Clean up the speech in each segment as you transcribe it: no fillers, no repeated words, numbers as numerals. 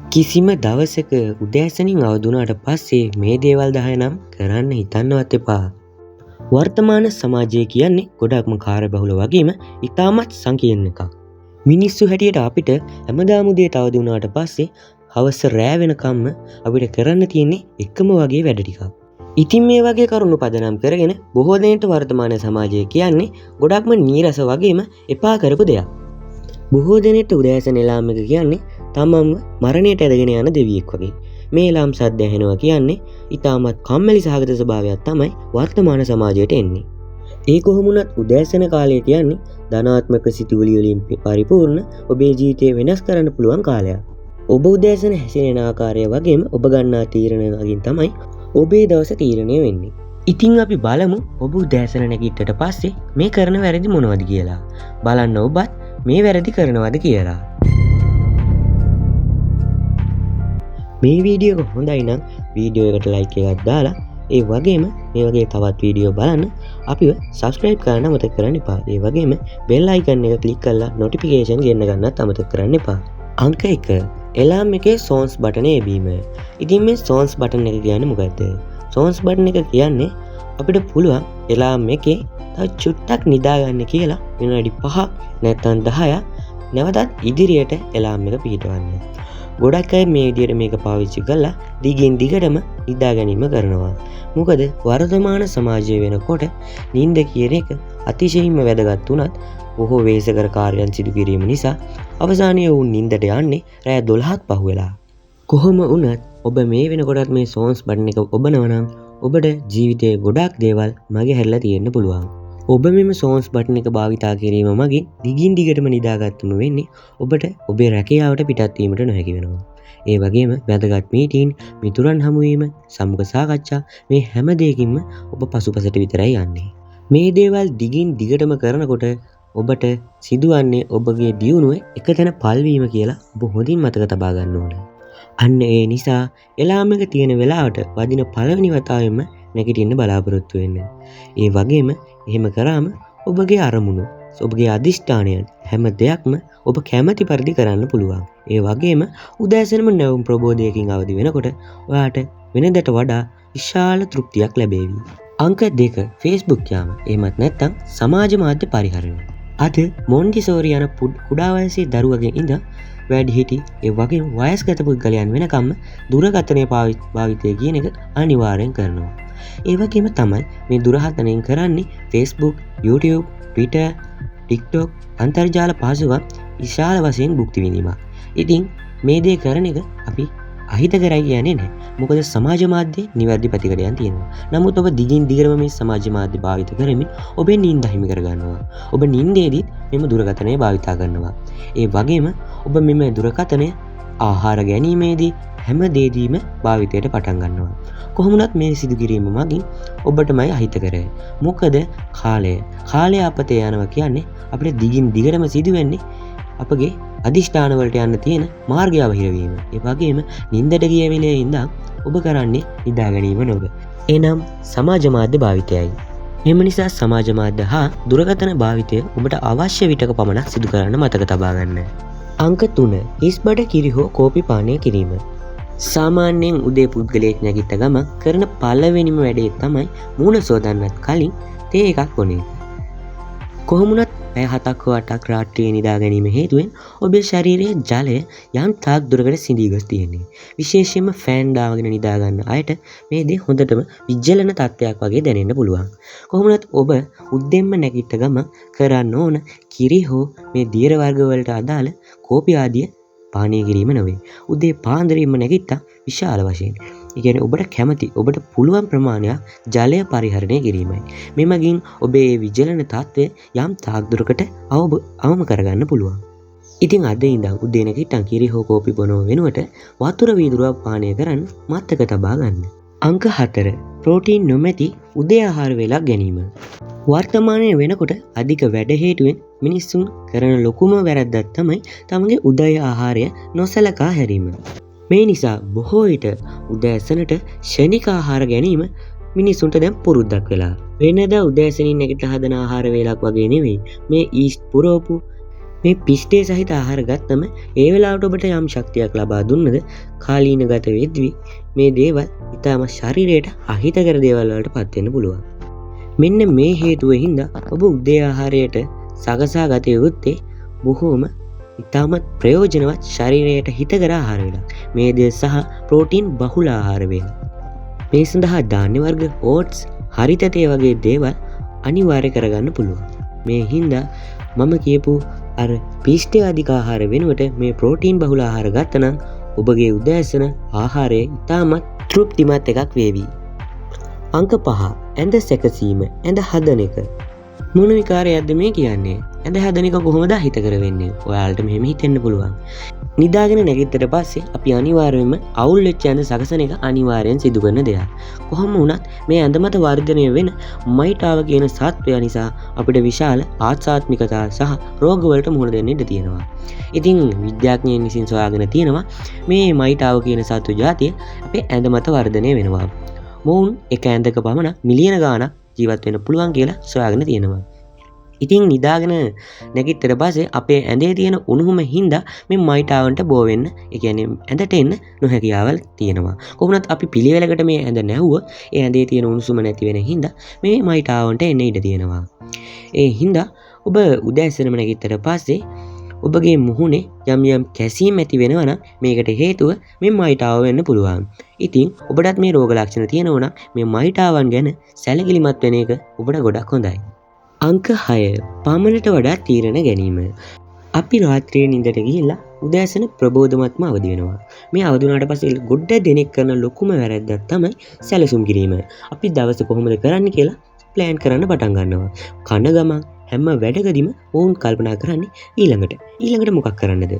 කිසිම දවසක උදෑසනින් අවදුනාට පස්සේ මේ දේවල් 10 නම් කරන්න හිතන්නවත් එපා. වර්තමාන සමාජය කියන්නේ ගොඩක්ම කාර්යබහුල වගේම ඉතාමත් සංකීර්ණ එකක්. මිනිස්සු හැටියට අපිට හැමදාම උදේට අවදි වුණාට පස්සේ හවස රෑ වෙනකම්ම අපිට කරන්න තියෙන්නේ එකම වගේ වැඩ ටිකක්. ඉතින් මේ වගේ කරුණු පදනම් කරගෙන බොහෝ දෙනෙක්ට වර්තමාන සමාජය කියන්නේ ගොඩක්ම නීරස වගේම එපා කරපු දෙයක්. බොහෝ දෙනෙක්ට උදෑසන එලාම් එක කියන්නේ තමන්ව මරණයට ඇදගෙන යන දෙවියෙක් වගේ. මේ එලාම් සද්ද ඇහෙනවා කියන්නේ ඉතාමත් කම්මැලි සහගත ස්වභාවයක් තමයි වර්තමාන සමාජයට එන්නේ. ඒ කොහොමුණත් උදෑසන කාලය කියන්නේ ධනාත්මක සිතුවිලි වලින් පරිපූර්ණ ඔබේ ජීවිතය වෙනස් කරන්න පුළුවන් කාලයක්. ඔබ උදෑසන හැසිරෙන ආකාරය වගේම ඔබ ගන්නා තීරණ වලින් තමයි ඔබේ දවස තීරණය වෙන්නේ. ඉතින් අපි බලමු ඔබ උදෑසන නැගිට්ටට පස්සේ මේ කරන වැරදි මොනවද කියලා. බලන්න ඔබත් මේ වැරදි කරනවද කියලා. මේ වීඩියෝ එක හොඳයි නම් වීඩියෝ එකට ලයික් එකක් දාලා ඒ වගේම මේ වගේ තවත් වීඩියෝ බලන්න අපිව සබ්ස්ක්‍රයිබ් කරන්න අමතක කරන්න එපා. ඒ වගේම බෙල් අයිකන් එක ක්ලික් කරලා නොටිෆිකේෂන් ගෙන්න ගන්නත් අමතක කරන්න එපා. අංක 1 එලාම් එකේ සෝන්ස් බටන එබීම. ඉතින් මේ සෝන්ස් බටන් එක කියන්නේ මොකද්ද? සෝන්ස් බටන් එක කියන්නේ අපිට පුළුවන් එලාම් එකේ තව චුට්ටක් නිදාගන්න කියලා විනාඩි 5ක් නැත්නම් 10ක් නැවතත් ඉදිරියට එලාම් එක පිටවන්න. ගොඩක් අය මේ විදිහට මේක පාවිච්චි කරලා දිගින් දිගටම නිදා ගැනීම කරනවා. මොකද වර්තමාන සමාජය වෙනකොට නිින්ද කියන එක අතිශයින්ම වැදගත් උනත් බොහෝ වේසකර කාර්යයන් සිදු කිරීම නිසා අවසානයේ වුන් නිින්දට යන්නේ රෑ 12ක් පහුවෙලා. කොහොම වුණත් ඔබ මේ වෙනකොටත් මේ සෝන්ස් බටන් එක ඔබනවා නම් ඔබට ජීවිතයේ ගොඩාක් දේවල් මගේ හැරලා තියෙන්න පුළුවන්. ඔබ මෙම සෝන්ස් බටන් එක භාවිතා කිරීම මගින් දිගින් දිගටම නිදාගත්තම වෙන්නේ ඔබට ඔබේ රැකියාවට පිටත් වීමට නොහැකි වෙනවා. ඒ වගේම වැදගත් මීටින්, මිතුරන් හමුවීම, සමුග සාකච්ඡා මේ හැම දෙයකින්ම ඔබ පසුපසට විතරයි යන්නේ. මේ දේවල් දිගින් දිගටම කරනකොට ඔබට සිදුවන්නේ ඔබගේ දියුණුව එකතැන පල්වීම කියලා ඔබ හොඳින් මතක තබා ගන්න ඕන. අන්න ඒ නිසා එලාම් එක තියෙන වෙලාවට වදින පළවෙනි වතාවෙම නැගිටින්න බලාපොරොත්තු වෙන්න. ඒ වගේම එහෙම කරාම ඔබගේ අරමුණු, ඔබගේ අදිෂ්ඨානයන් හැම දෙයක්ම ඔබ කැමති පරිදි කරන්න පුළුවන්. ඒ වගේම උදෑසනම නැවුම් ප්‍රබෝධයකින් අවදි වෙනකොට ඔයාට වෙනදට වඩා විශාල තෘප්තියක් ලැබේවි. අංක 2 Facebook යාම. එහෙමත් නැත්නම් සමාජ මාධ්‍ය පරිහරණය. අද මොන්ටිසෝරි යන කුඩා වයසේ දරුවගේ ඉඳන් වැඩිහිටි ඒ වගේම වයස්ගත පුද්ගලයන් වෙනකම්ම දුරකථනය භාවිතය කියන එක අනිවාර්යෙන් කරනවා. ඒ වගේම තමයි මේ දුරකථනයෙන් කරන්නේ Facebook, YouTube, Twitter, TikTok අන්තර්ජාල පහසුකම් විශාල වශයෙන් භුක්ති විඳීමක්. ඉතින් මේ දේ කරන එක අපි අහිතකරයි කියන්නේ නැහැ. මොකද සමාජ මාධ්‍යයේ නිවැරදි ප්‍රතිකරයන් තියෙනවා. නමුත් ඔබ දිගින් දිගටම මේ සමාජ මාධ්‍ය භාවිත කරමින් ඔබේ නිින්ද හිමි කර ගන්නවා. ඔබ නිින්දේදී මෙම දුරකථනය භාවිතා කරනවා. ඒ වගේම ඔබ මෙම දුරකථනය ආහාර ගැනීමේදී හැම දෙයදීම භාවිතයට පටන් ගන්නවා. කොහොමුණත් මේ සිදු කිරීම මගින් ඔබටමයි අහිතකරයි. මොකද කාලය අපතේ යනවා කියන්නේ අපිට දිගින් දිගටම සිදු වෙන්නේ අපගේ අදිෂ්ඨාන වලට යන්න තියෙන මාර්ගය අවහිර වීම. ඒ වගේම නිින්දට ගිය වෙලේ ඉඳන් ඔබ කරන්නේ නිදා ගැනීම නොව. එනම් සමාජ මාධ්‍ය භාවිතයයි. මෙම නිසා සමාජ මාධ්‍ය හා දුරකථන භාවිතය ඔබට අවශ්‍ය විටක පමණක් සිදු කරන්න මතක තබා ගන්න. අංක 3 හිස් බඩ කිරි හෝ කෝපි පානය කිරීම. සාමාන්‍යයෙන් උදේ පුද්ගලයෙක් නැගිට ගමන් කරන පළවෙනිම වැඩේ තමයි මූණ සෝදන්නත් කලින් තේ එකක් බොනේ. කොහොමුණත් පැය 7ක් හෝ 8ක් රාත්‍රියේ නිදා ගැනීම හේතුවෙන් ඔබේ ශරීරයේ ජලය යම් තාක් දුරකට සිඳී ගොස් තියෙන්නේ. විශේෂයෙන්ම ෆෑන් දාගෙන නිදා ගන්න අයට මේ දේ හොඳටම විජ්ජලන තත්ත්වයක් වගේ දැනෙන්න පුළුවන්. කොහොමුණත් ඔබ උදෙන්ම නැගිට ගමන් කරන්න ඕන කිරි හෝ මේ දියර වර්ග වලට අදාළ කෝපි ආදිය පානය කිරීම නොවේ. උදේ පාන්දරින්ම නැගිට්ටා විශාල වශයෙන්. ඒ කියන්නේ ඔබට කැමති ඔබට පුළුවන් ප්‍රමාණයක් ජලය පරිහරණය කිරීමයි. මෙමගින් ඔබේ විජලන තත්ත්වය යම් තාක් දුරකට අවම කරගන්න පුළුවන්. ඉතින් අද ඉඳන් උදේ නැගිට්ටන් කිරි හෝ කෝපි බොනව වෙනුවට වතුර වීදුරුවක් පානය කරන්න මතක තබා ගන්න. අංක 4 ප්‍රෝටීන් නොමැති උදේ ආහාර වේලක් ගැනීම. වර්තමානයේ වෙනකොට අධික වැඩ හේතුවෙන් මිනිස්සුන් කරන ලොකුම වැරැද්දක් තමයි තමගේ උදේ ආහාරය නොසලකා හැරීම. මේ නිසා බොහෝ විට උදෑසනට ක්ෂණික ආහාර ගැනීම මිනිසුන්ට දැන් පුරුද්දක් වෙලා. වෙනදා උදෑසනින් නැගිටලා හදන ආහාර වේලක් වගේ නෙවෙයි මේ ඊස්ට් පුරවපු මේ පිෂ්ටේ සහිත ආහාර ගත්තම ඒ වෙලාවට ඔබට යම් ශක්තියක් ලබා දුන්නද කාලීනගත වෙද්දී මේ දේවල් ඊටම ශරීරයට අහිතකර දේවල් වලට පත් වෙන්න පුළුවන්. මෙන්න මේ හේතුව හින්දා ඔබ උදේ ආහාරයට සකසා ගත යුත්තේ බොහෝම ඉතාමත් ප්‍රයෝජනවත් ශරීරයට හිතකර ආහාර වේලක්. මේදය සහ ප්‍රෝටීන් බහුල ආහාර වේලා. මේ සඳහා ධාන්‍ය වර්ග, ඕට්ස්, හරිත තේ වගේ දේවල් අනිවාර්ය කරගන්න පුළුවන්. මේ හින්දා මම කියපු අර පිෂ්ඨ අධික ආහාර වෙනුවට මේ ප්‍රෝටීන් බහුල ආහාර ගත්තනම් ඔබගේ උදෑසන ආහාරය ඉතාමත් තෘප්තිමත් එකක් වේවි. අංක 5. ඇඳ සැකසීම, ඇඳ හදන එක. මොන විකාරයක්ද මේ කියන්නේ? ඇඳ හදන එක කොහොමද හිතකර වෙන්නේ? ඔයාලට මෙහෙම හිතෙන්න පුළුවන්. නිදාගෙන නැගිට්ටට පස්සේ අපි අනිවාර්යයෙන්ම අවුල් වෙච්ච ඇඳ සකසන එක අනිවාර්යෙන් සිදු කරන දෙයක්. කොහොම වුණත් මේ ඇඳ මත වර්ධනය වෙන මයිටාව කියන සත්වය නිසා අපිට විශාල ආත්සාත්මිකතා සහ රෝග වලට මුහුණ දෙන්න ඉඩ තියෙනවා. ඉතින් විද්‍යාඥයන් විසින් සොයාගෙන තියෙනවා මේ මයිටාව කියන සත්ව ජාතිය අපේ ඇඳ මත වර්ධනය වෙනවා. මොවුන් එක ඇඳක පමණ මිලියන ගාණක් ජීවත් වෙන්න පුළුවන් කියලා සොයාගෙන තියෙනවා. ඉතින් නිදාගෙන නැගිට්ටට පස්සේ අපේ ඇඳේ තියෙන උණුහුම හින්දා මේ මයිටාවන්ට බෝ වෙන්න, ඒ කියන්නේ ඇඳට එන්න නොහැකියාවල් තියෙනවා. කොහොමවත් අපි පිළිවෙලකට මේ ඇඳ නැහුව ඒ ඇඳේ තියෙන උණුසුම නැති වෙන හින්දා මේ මයිටාවන්ට එන්න ඉඩ තියෙනවා. ඒ හින්දා ඔබ උදෑසනම නැගිට්ටට පස්සේ ඔබගේ මුහුණේ යම් යම් කැසීම් ඇති වෙනවා නම් මේකට හේතුව මේ මයිටාව වෙන්න පුළුවන්. ඉතින් ඔබටත් මේ රෝග ලක්ෂණ තියෙනවා නම් මේ මයිටාවන් ගැන සැලකිලිමත් වෙන එක ඔබට ගොඩක් හොඳයි. අංක 6. පමණට වඩා තීරණ ගැනීම. අපි රාත්‍රියේ නිින්දට ගිහිල්ලා උදෑසන ප්‍රබෝධමත්ම අවදි වෙනවා. මේ අවදි වුණාට පස්සේ ගොඩ දෙනෙක් කරන ලොකුම වැරැද්දක් තමයි සැලසුම් කිරීම. අපි දවස කොහොමද කරන්න කියලා ප්ලෑන් කරන්න පටන් ගන්නවා. කන ගමන් හැම වැඩකදීම වුන් කල්පනා කරන්නේ ඊළඟට මොකක් කරන්නද?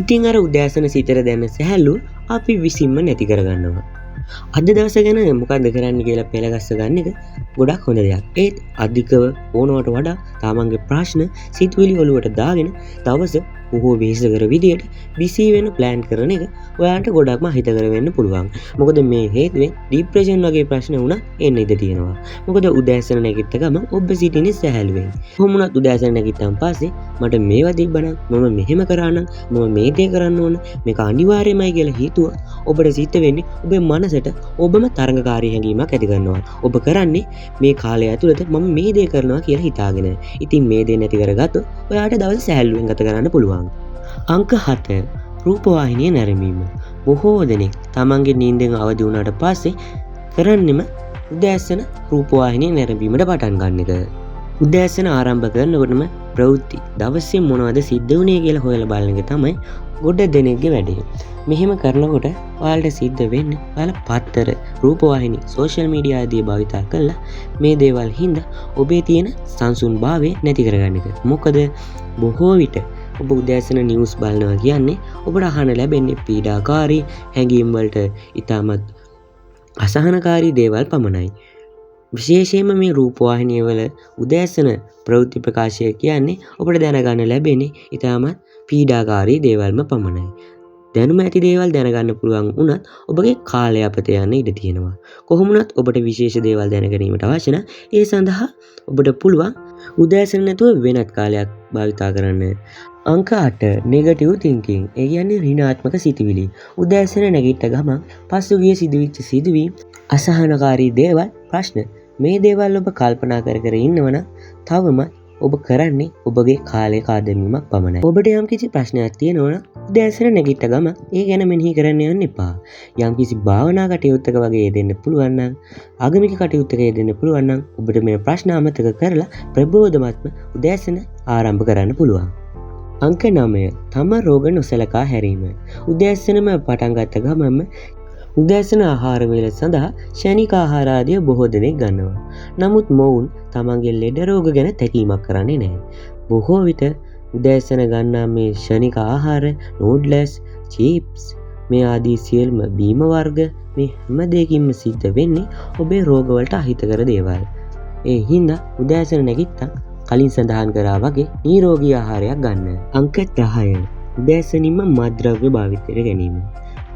ඉතින් අර උදෑසන සිතට දැනෙන සැහැල්ලුව අපි විසින්ම නැති කරගන්නවා. අද දවස ගැන මොකක්ද කරන්න කියලා පෙළගස්ස ගන්න එක ගොඩක් හොඳ දෙයක්. ඒත් අධිකව ඕනවට වඩා තමන්ගේ ප්‍රශ්න සිතුවිලි ඔලුවට දාගෙන දවස බොහෝ වෙහෙසකර විදියට බිසි වෙන්න ප්ලෑන් කරන එක ඔයාලට ගොඩක්ම හිතකර වෙන්න පුළුවන්. මොකද මේ හේතුවෙන් ડિප්‍රෙෂන් වගේ ප්‍රශ්න වුණා එන්න ඉඩ තියෙනවා. මොකද උදෑසන නැගිට ගමන් ඔබ සිටින්නේ සැහැල්ලුවෙන්. කොහොම වුණත් උදෑසන නැගිට්ටන් පස්සේ මට මේවා තිබ්බනම් මම මෙහෙම කරා නම් මම මේ දේ කරන්න ඕන මේක අනිවාර්යමයි කියලා හිතුවා ඔබට සිද්ධ වෙන්නේ ඔබේ මනසට ඔබම තරඟකාරී හැඟීමක් ඇති කරනවා. ඔබ කරන්නේ මේ කාලය ඇතුළත මම මේ දේ කරනවා කියලා හිතාගෙන. ඉතින් මේ දේ නැති කරගත්තොත් ඔයාට දවස් සැහැල්ලුවෙන් ගත කරන්න පුළුවන්. අංක 7. රූපවාහිනිය නැරඹීම. බොහෝ දෙනෙක් තමන්ගේ නිින්දෙන් අවදි වුණාට පස්සේ කරන්නෙම උදෑසන රූපවාහිනිය නැරඹීමට පටන් ගන්න එක. උදෑසන ආරම්භ කරනකොටම ප්‍රවෘත්ති දවසේ මොනවද සිද්ධ වුණේ කියලා හොයලා බලන එක තමයි ගොඩ දෙනෙක්ගේ වැඩේ. මෙහෙම කරනකොට ඔයාලට සිද්ධ වෙන්නේ ඔයාලා පත්තර, රූපවාහිනී, සෝෂල් මීඩියා ආදී භාවිතා කරලා මේ දේවල් හින්දා ඔබේ තියෙන සංසුන්භාවය නැති කරගන්න එක. මොකද බොහෝ විට ඔබ උදෑසන නිවුස් බලනවා කියන්නේ ඔබට අහන්න ලැබෙන්නේ පීඩාකාරී හැඟීම් වලට ඉතාමත් අසහනකාරී දේවල් පමණයි. විශේෂයෙන්ම මේ රූපවාහිනිය වල උදෑසන ප්‍රවෘත්ති ප්‍රකාශය කියන්නේ ඔබට දැනගන්න ලැබෙන්නේ ඉතාමත් පීඩාකාරී දේවල්ම පමණයි. දැනුම ඇති දේවල් දැනගන්න පුළුවන් වුණත් ඔබගේ කාලය අපත යන්න ඉඩ තියෙනවා. කොහොම වුණත් ඔබට විශේෂ දේවල් දැන ගැනීමට අවශ්‍ය නම් ඒ සඳහා ඔබට පුළුවන් උදෑසන නැතුව වෙනත් කාලයක් භාවිතා කරන්න. අංක 8. Negative thinking. ඒ කියන්නේ ඍණාත්මක සිතුවිලි. උදෑසන නැගිට ගමන් පසුගිය සිදුවිච්ච සිදුවීම්, අසහනකාරී දේවල්, ප්‍රශ්න මේ දේවල් ඔබ කල්පනා කර ඉන්නවනම් තවම ඔබ කරන්නේ ඔබගේ කාලය කාදමීමක් පමණයි. ඔබට යම්කිසි ප්‍රශ්නයක් තියෙනවා නම් උදෑසන නැගිට ගමන් ඒ ගැන මෙනෙහි කරන්න යන්න එපා. යම්කිසි භාවනා කටයුත්තක වගේ යෙදෙන්න පුළුවන් නම්, ආගමික කටයුත්තක යෙදෙන්න පුළුවන් නම් ඔබට මේ ප්‍රශ්න අමතක කරලා ප්‍රබෝධමත්ම උදෑසන ආරම්භ කරන්න පුළුවන්. අංක 9. තම රෝග නොසලකා හැරීම. උදෑසනම පටන් ගත්ත ගමන්ම උදෑසන ආහාර වේල සඳහා ෂණික ආහාර ආදිය බොහෝ දෙනෙක් ගන්නවා. නමුත් මොවුන් තමන්ගේ ලෙඩ රෝග ගැන තැකීමක් කරන්නේ නැහැ. බොහෝ විට උදෑසන ගන්නා මේ ෂණික ආහාර, නූඩ්ලස්, චිප්ස් මේ ආදී සියලුම බීම වර්ග මේ හැම දෙයකින්ම සිද්ධ වෙන්නේ ඔබේ රෝගවලට අහිතකර දේවල්. ඒ හින්දා උදෑසන නැගිට්ටා කලින් සඳහන් කරා වගේ නිරෝගී ආහාරයක් ගන්න. අංක 10. උදෑසනින්ම මත්ද්‍රව්‍ය භාවිතයට ගැනීම.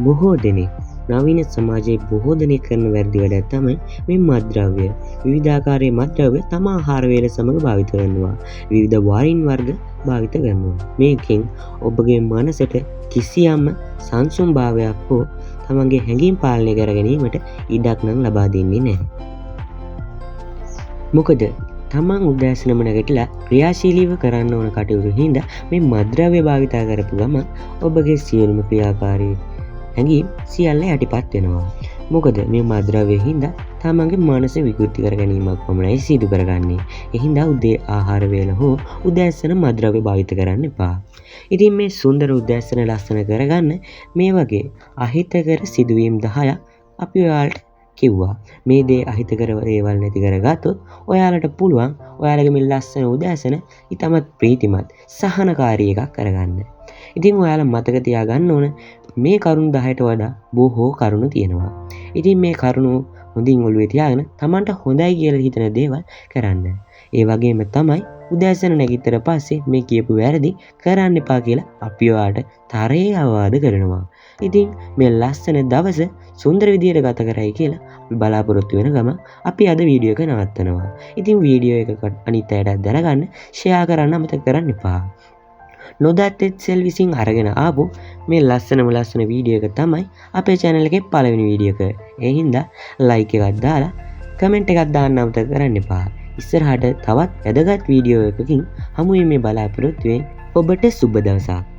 බොහෝ දෙනෙක් නවීන සමාජයේ බොහෝ දෙනෙක් කරන වැරදි වැඩක් තමයි මේ මත්ද්‍රව්‍ය. විවිධාකාරයේ මත්ද්‍රව්‍ය තම ආහාර වේල සමග භාවිත කරනවා. විවිධ වයින් වර්ග භාවිත කරනවා. මේකෙන් ඔබගේ මනසට කිසියම් සංසුන් භාවයක් හෝ තමන්ගේ හැඟීම් පාලනය කර ගැනීමට ඉඩක් නම් ලබා දෙන්නේ නැහැ. මොකද තමන් උදෑසනම නැගිටලා ක්‍රියාශීලීව කරන්න ඕන කටයුතු හින්දා මේ මත්ද්‍රව්‍ය භාවිතා කරපු ගමන් ඔබගේ සියලුම ක්‍රියාකාරී හැඟීම් සියල්ල යටිපත් වෙනවා. මොකද මේ මත්ද්‍රව්‍ය හින්දා තමන්ගේ මනස විකෘති කර ගැනීමක් පමණයි සිදු කරගන්නේ. ඒ හින්දා උදේ ආහාර වේල හෝ උදෑසන මත්ද්‍රව්‍ය භාවිත කරන්න එපා. ඉතින් මේ සුන්දර උදෑසන ලස්සන කරගන්න මේ වගේ අහිතකර සිදුවීම් 10ක් අපි ඔයාලට කිව්වා. මේ දේ අහිතකර දේවල් නැති කරගත්තොත් ඔයාලට පුළුවන් ඔයාලගේ මේ ලස්සන උදෑසන ඉතාමත් ප්‍රීතිමත් සහනකාරී එකක් කරගන්න. ඉතින් ඔයාලා මතක තියාගන්න ඕන මේ කරුණු 10ට වඩා බොහෝ කරුණු තියෙනවා. ඉතින් මේ කරුණු හොඳින් ඔළුවේ තියාගෙන Tamanට හොඳයි කියලා හිතන දේවල් කරන්න. ඒ වගේම තමයි උදෑසන නැගිටතර පස්සේ මේ කියපු වැරදි කරන්න එපා කියලා අපි ඔයාලට තරයේ අවවාද කරනවා. ඉතින් මේ ලස්සන දවස සුන්දර විදියට ගත කරයි කියලා අපි බලාපොරොත්තු වෙන ගම අපි අද වීඩියෝ එක නවත්තනවා. ඉතින් වීඩියෝ එක අනිත් අයටත් දැනගන්න ෂෙයා කරන්න අමතක කරන්න එපා. නොදත් එච්සෙල් විසින් අරගෙන ආපු මේ ලස්සන වීඩියෝ එක තමයි අපේ channel එකේ පළවෙනි වීඩියෝ එක. ඒ හින්දා like එකක් දාලා comment එකක් දාන්න අමතක කරන්න එපා. ඉස්සරහට තවත් වැදගත් වීඩියෝ එකකින් හමු වෙමි බලාපොරොත්තු වෙමින් ඔබට සුබ දවසක්.